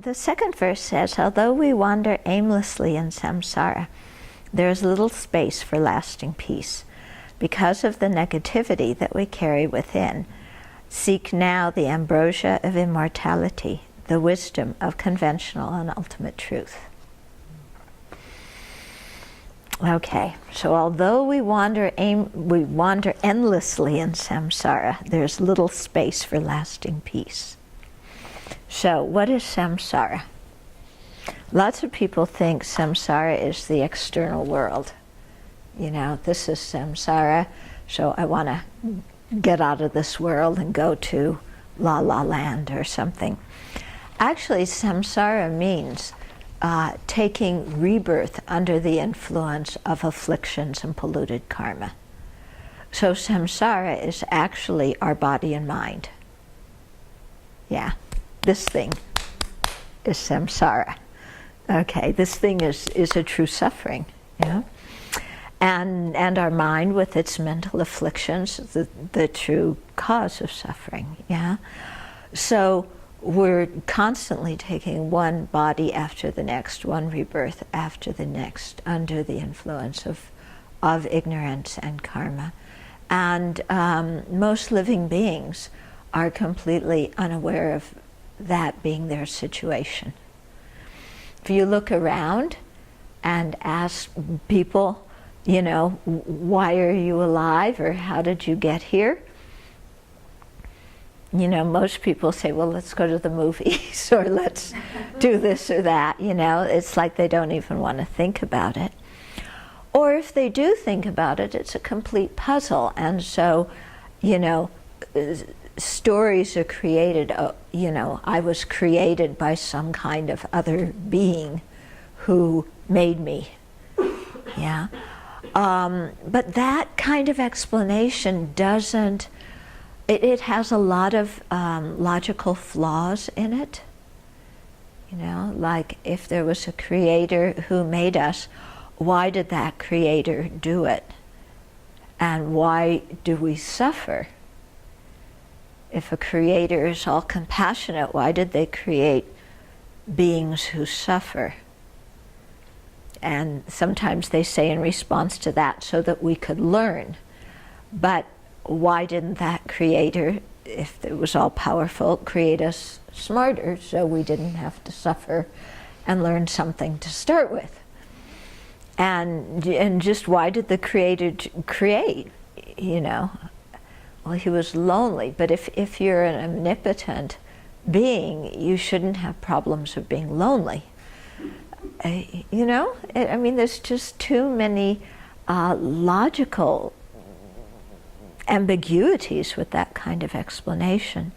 The second verse says, although we wander aimlessly in samsara, there is little space for lasting peace. Because of the negativity that we carry within, seek now the ambrosia of immortality, the wisdom of conventional and ultimate truth. Okay, so although we wander endlessly in samsara, there's little space for lasting peace. So, what is samsara? Lots of people think samsara is the external world. You know, this is samsara, so I want to get out of this world and go to La La Land or something. Actually, samsara means taking rebirth under the influence of afflictions and polluted karma. So samsara is actually our body and mind. Yeah, this thing is samsara. Okay, this thing is a true suffering, you know? And our mind with its mental afflictions, the true cause of suffering, yeah? So we're constantly taking one body after the next, one rebirth after the next, under the influence of ignorance and karma. And most living beings are completely unaware of that being their situation. If you look around and ask people, you know, why are you alive, or how did you get here? You know, most people say, well, let's go to the movies, or let's do this or that, you know. It's like they don't even want to think about it. Or if they do think about it, it's a complete puzzle. And so, you know, stories are created, you know, I was created by some kind of other being who made me, yeah. But that kind of explanation doesn't, it has a lot of logical flaws in it. You know, like if there was a creator who made us, why did that creator do it? And why do we suffer? If a creator is all compassionate, why did they create beings who suffer? And sometimes they say in response to that, so that we could learn. But why didn't that creator, if it was all powerful, create us smarter so we didn't have to suffer and learn something to start with? And just why did the creator create, you know? Well, he was lonely, but if you're an omnipotent being, you shouldn't have problems of being lonely. You know, I mean, there's just too many logical ambiguities with that kind of explanation.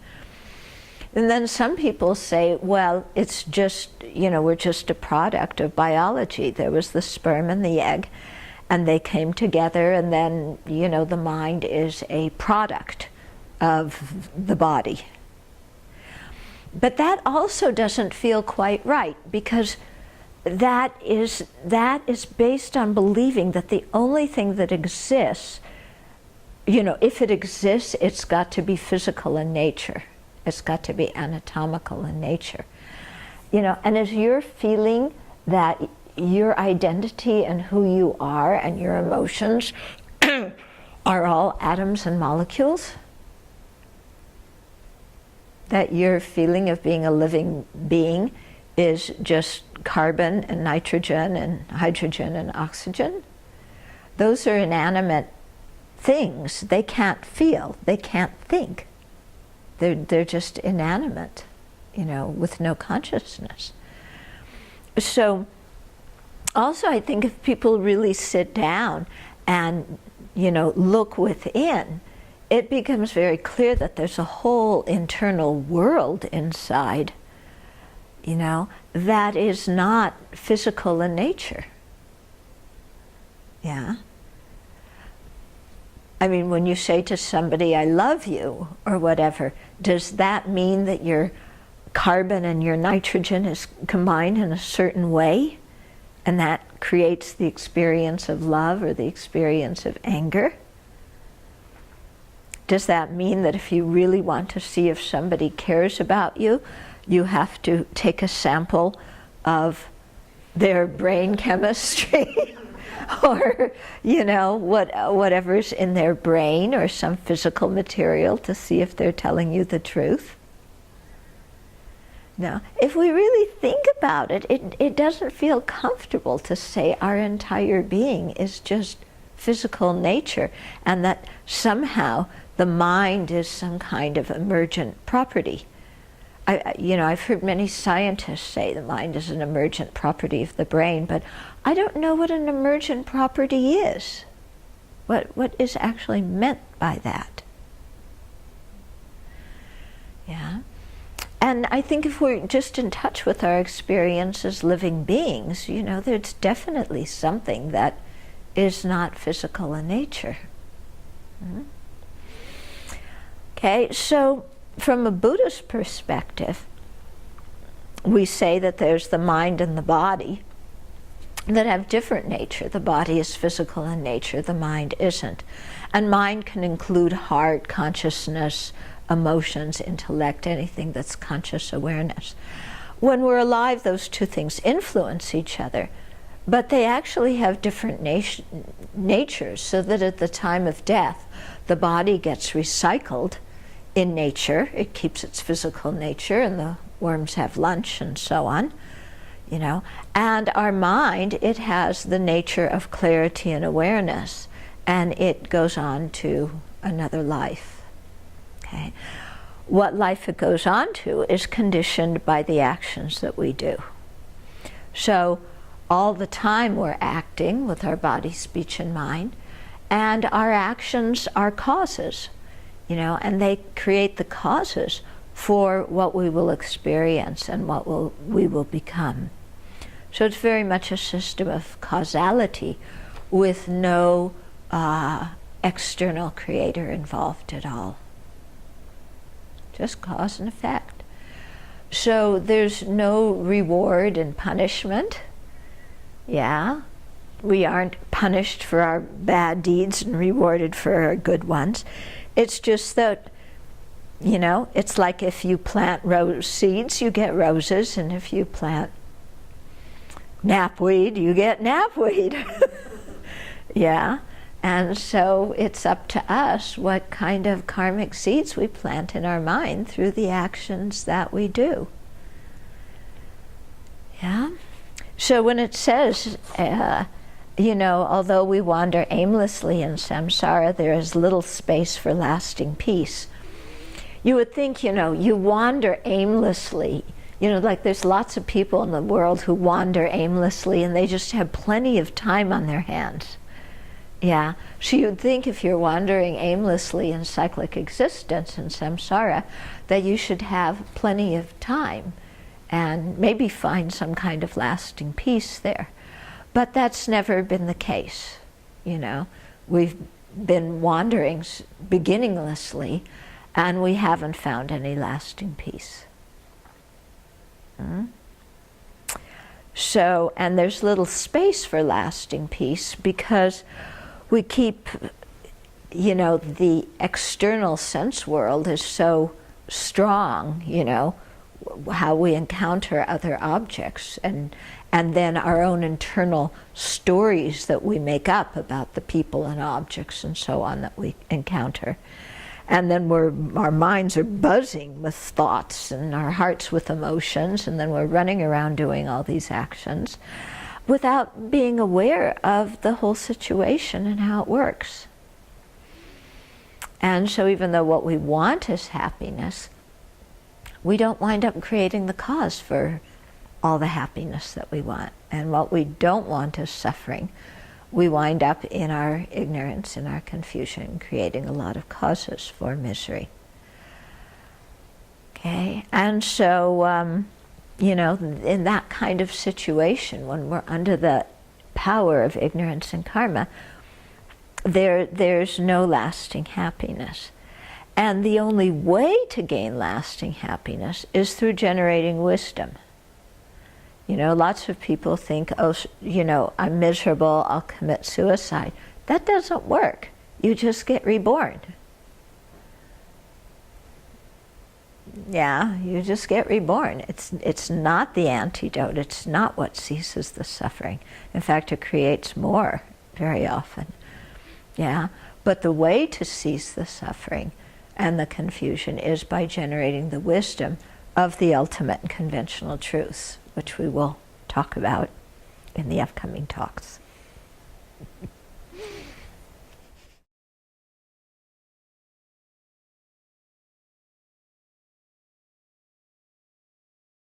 And then some people say, well, it's just, you know, we're just a product of biology. There was the sperm and the egg, and they came together, and then, you know, the mind is a product of the body. But that also doesn't feel quite right, because that is based on believing that the only thing that exists, you know, if it exists, it's got to be physical in nature. It's got to be anatomical in nature. You know, and as you're feeling that your identity and who you are and your emotions are all atoms and molecules, that your feeling of being a living being is just carbon and nitrogen and hydrogen and oxygen. Those are inanimate things. They can't feel, they can't think. They're just inanimate, you know, with no consciousness. So also I think if people really sit down and, you know, look within, it becomes very clear that there's a whole internal world inside, you know, that is not physical in nature. Yeah. I mean, when you say to somebody, I love you, or whatever, does that mean that your carbon and your nitrogen is combined in a certain way, and that creates the experience of love or the experience of anger? Does that mean that if you really want to see if somebody cares about you, you have to take a sample of their brain chemistry or, you know, whatever's in their brain or some physical material to see if they're telling you the truth. Now, if we really think about it, it doesn't feel comfortable to say our entire being is just physical nature and that somehow the mind is some kind of emergent property. I've heard many scientists say the mind is an emergent property of the brain, but I don't know what an emergent property is. What is actually meant by that? Yeah. And I think if we're just in touch with our experience as living beings, you know, there's definitely something that is not physical in nature. Okay, so from a Buddhist perspective, we say that there's the mind and the body that have different nature. The body is physical in nature, the mind isn't. And mind can include heart, consciousness, emotions, intellect, anything that's conscious awareness. When we're alive, those two things influence each other, but they actually have different natures, so that at the time of death, the body gets recycled in nature. It keeps its physical nature, and the worms have lunch and so on, you know. And our mind, it has the nature of clarity and awareness, and it goes on to another life. Okay. What life it goes on to is conditioned by the actions that we do. So all the time we're acting with our body, speech, and mind, and our actions are causes, you know, and they create the causes for what we will experience and what we will become. So it's very much a system of causality with no external creator involved at all. Just cause and effect. So there's no reward and punishment. Yeah, we aren't punished for our bad deeds and rewarded for our good ones. It's just that, you know, it's like if you plant rose seeds, you get roses, and if you plant knapweed, you get knapweed. Yeah, and so it's up to us what kind of karmic seeds we plant in our mind through the actions that we do. Yeah. So when it says, you know, although we wander aimlessly in samsara, there is little space for lasting peace. You would think, you know, you wander aimlessly. You know, like there's lots of people in the world who wander aimlessly and they just have plenty of time on their hands. Yeah, so you'd think if you're wandering aimlessly in cyclic existence in samsara, that you should have plenty of time and maybe find some kind of lasting peace there. But that's never been the case, you know. We've been wandering beginninglessly, and we haven't found any lasting peace. So, and there's little space for lasting peace because we keep, you know, the external sense world is so strong, you know, how we encounter other objects, and then our own internal stories that we make up about the people and objects and so on that we encounter. And then our minds are buzzing with thoughts and our hearts with emotions, and then we're running around doing all these actions without being aware of the whole situation and how it works. And so even though what we want is happiness, we don't wind up creating the cause for all the happiness that we want. And what we don't want is suffering. We wind up in our ignorance, in our confusion, creating a lot of causes for misery. Okay, and so, you know, in that kind of situation, when we're under the power of ignorance and karma, there's no lasting happiness. And the only way to gain lasting happiness is through generating wisdom. You know, lots of people think, oh, you know, I'm miserable, I'll commit suicide. That doesn't work. You just get reborn. Yeah, you just get reborn. It's not the antidote. It's not what ceases the suffering. In fact, it creates more very often. Yeah, but the way to cease the suffering and the confusion is by generating the wisdom of the ultimate and conventional truths, which we will talk about in the upcoming talks.